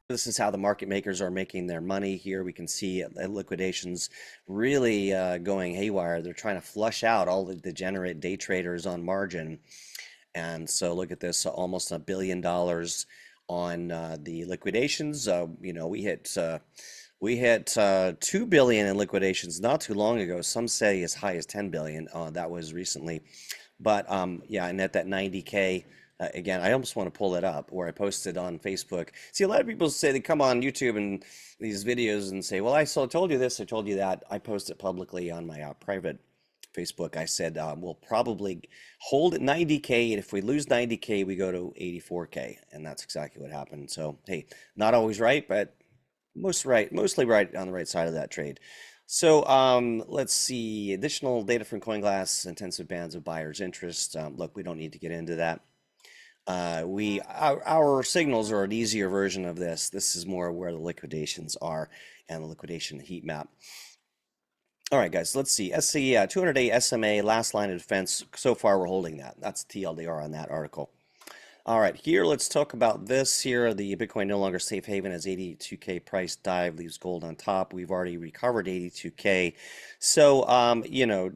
This is how the market makers are making their money here. We can see liquidations really going haywire. They're trying to flush out all the degenerate day traders on margin. And so look at this, almost $1 billion on the liquidations. We hit 2 billion in liquidations not too long ago. Some say as high as 10 billion. That was recently. But yeah, and at that 90K, again, I almost want to pull it up where I posted on Facebook. See, a lot of people say they come on YouTube and these videos and say, well, told you this, I told you that. I post it publicly on my private Facebook. I said we'll probably hold at 90K, and if we lose 90K, we go to 84K, and that's exactly what happened. So hey, not always right, but mostly right on the right side of that trade. So let's see, additional data from CoinGlass, intensive bands of buyers' interest. Look, we don't need to get into that. Our signals are an easier version of this. This is more where the liquidations are and the liquidation heat map. All right, guys, let's see. SC 200-day SMA, last line of defense. So far, we're holding that. That's TLDR on that article. All right, here, let's talk about this here. The Bitcoin no longer safe haven as 82K price dive leaves gold on top. We've already recovered 82K. So,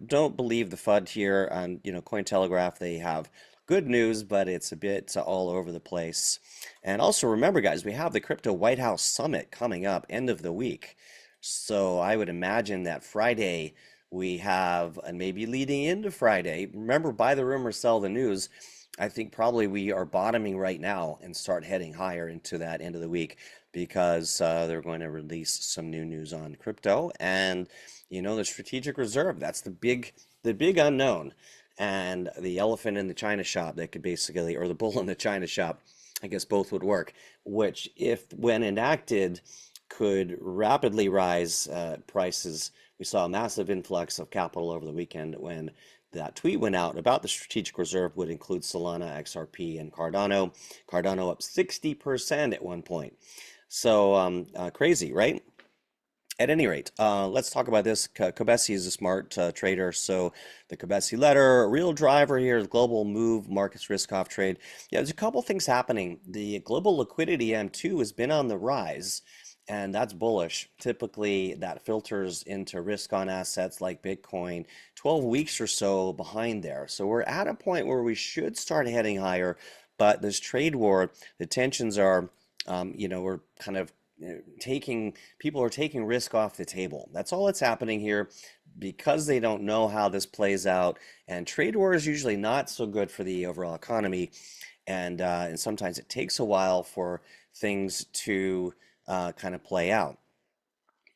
don't believe the FUD here on, Cointelegraph. They have good news, but it's a bit all over the place. And also remember, guys, we have the Crypto White House Summit coming up end of the week. So I would imagine that Friday we have, and maybe leading into Friday, remember, buy the rumor, sell the news. I think probably we are bottoming right now and start heading higher into that end of the week because they're going to release some new news on crypto and the strategic reserve. That's the big unknown, and the elephant in the china shop that could basically, or the bull in the china shop, I guess both would work, which if when enacted could rapidly rise prices. We saw a massive influx of capital over the weekend when that tweet went out about the strategic reserve would include Solana, XRP, and Cardano. Cardano up 60% at one point. So crazy, right? At any rate, let's talk about this. Kobesi is a smart trader. So the Kobesi letter, a real driver here is global move, markets risk off trade. Yeah, there's a couple things happening. The global liquidity M2 has been on the rise, and that's bullish. Typically, that filters into risk on assets like Bitcoin, 12 weeks or so behind there. So we're at a point where we should start heading higher, but this trade war, the tensions are, we're kind of people are taking risk off the table. That's all that's happening here because they don't know how this plays out. And trade war is usually not so good for the overall economy. And sometimes it takes a while for things to kind of play out.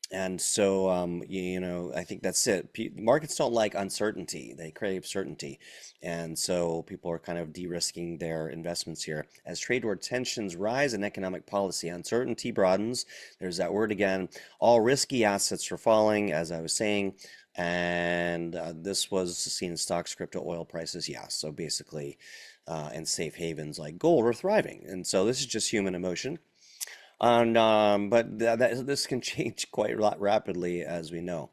And so, I think that's it. Markets don't like uncertainty. They crave certainty. And so people are kind of de-risking their investments here. As trade war tensions rise and economic policy uncertainty broadens, there's that word again, all risky assets are falling, as I was saying. And this was seen in stocks, crypto, oil prices. Yeah, so basically, and safe havens like gold are thriving. And so this is just human emotion. And but this can change quite rapidly, as we know.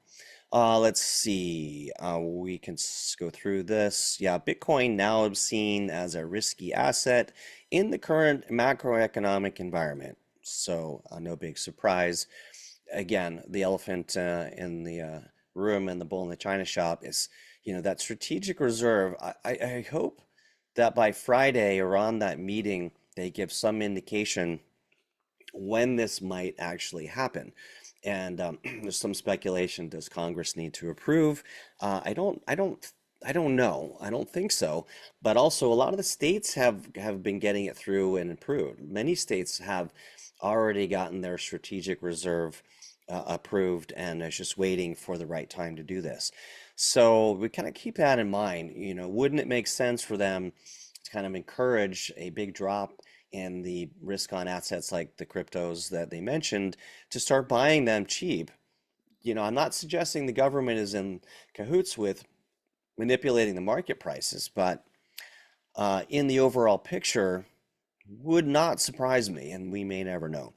Let's see. We can go through this. Yeah, Bitcoin now seen as a risky asset in the current macroeconomic environment. So no big surprise. Again, the elephant in the room and the bull in the china shop is, that strategic reserve. I hope that by Friday or on that meeting, they give some indication when this might actually happen. And there's some speculation, does Congress need to approve? I don't know. I don't think so. But also a lot of the states have been getting it through and approved. Many states have already gotten their strategic reserve approved and is just waiting for the right time to do this. So we kind of keep that in mind. Wouldn't it make sense for them to kind of encourage a big drop in the risk on assets like the cryptos that they mentioned to start buying them cheap? I'm not suggesting the government is in cahoots with manipulating the market prices, but in the overall picture, would not surprise me, and we may never know.